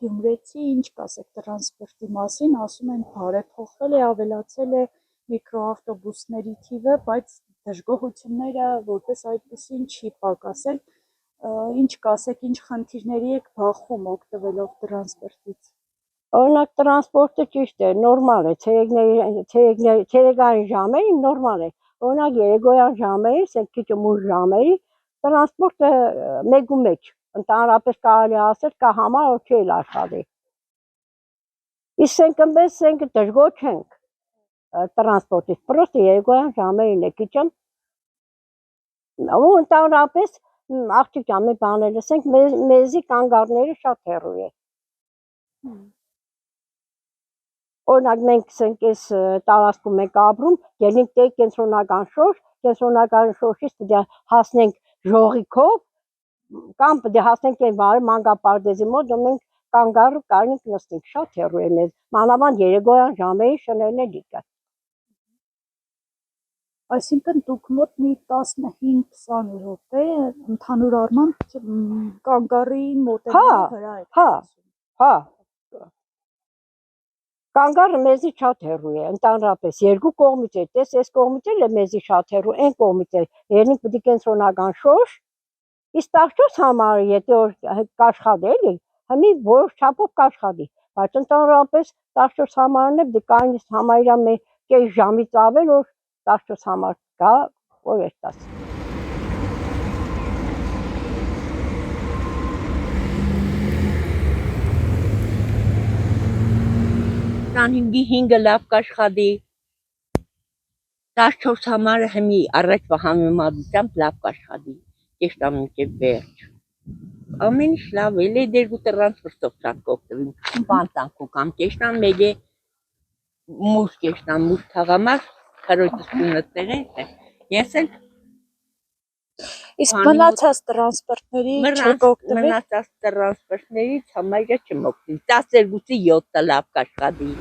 գյումրեցի, ինչ կասեք տրանսպորտի մասին, ասում են բարեփոխվել է, ավելացել է միկրոավտոբուսների թիվը, բայց դժգոհությունները որպես այդպեսին չի պակասել, ինչ կասեք, ինչ խնդիրների եք բախվում օգտվելով տրանսպորտից։ Օրինակ տրանսպորտը ճիշտ է, նորմալ է, ցերեկային ժամերին նորմալ է, օրինակ երեկոյան ժամերին, ասենք քիչ ուշ ժամերի, տրանսպորտը մեկ ու մեկ, ընդհանրապես կարելի ասել կա համար, որ չի աշխատի։ Իսկ մենք դժգոհ չենք տրանսպորտից, պրոստը երեկոյան ժամերին է քիչ ու ընդհանրապես աղջիկ ջան, մի բան լսենք, մեզի կանգառները շատ հեռու է։ Օրինակ մենք ասենք այս տարածքում ենք ապրում, ելնենք դե կենտրոնական շորջ, կենտրոնական շորջից պետք է հասնենք ժողիկով կամ պետք է հասնենք այն բարի մանկապարտեզի մոտ, ու մենք կանգառը կարենք նստենք, շատ հեռու է մեզ, մանավանդ երեկոյան ժամերի շներն է լիքը։ Այսինքն դուք մոտ մի 15-20 րոպե ընդհանուր առմամբ կանգառի մոտենալու վրա եք։ Հա։ Կանգառը մեզի շատ հեռու է, ընդհանրապես երկու կողմից է, տես այս կողմից էլ է մեզի շատ հեռու, այն կողմից է, ելնենք պետք է կենտրոնական շորջ, իսկ տաղճոց համարը, եթե որ կաշխատի էլի, հիմի որոշ չափով կաշխատի, բայց ընդհանրապես տաղճոց համարն է, պետք է կարինս համարյա մի կես ժամից ավել, որ տաղճոց համար կա, որ էստաս։ Հինգը լավ կաշխատի, 14 համարը հիմի առաջվա համեմատությամբ լավ կաշխատի, կեշտամ մինչև վերջ։ Ամեն ինչ լավ է, էլ երկու տրանսպորտով շատ կօգտվենք, բանտանքու կամ կեշտան մեկ է մուշ կեշտան, մուշ թաղամաս, քարոջս կունըտներ է, ես էլ Իսկ մնացած տրանսպորտների չեք օգտվել։ Մնացած տրանսպորտներից համարյա չեմ օգտվել, 12-ի 7-ը լավ կաշխատի։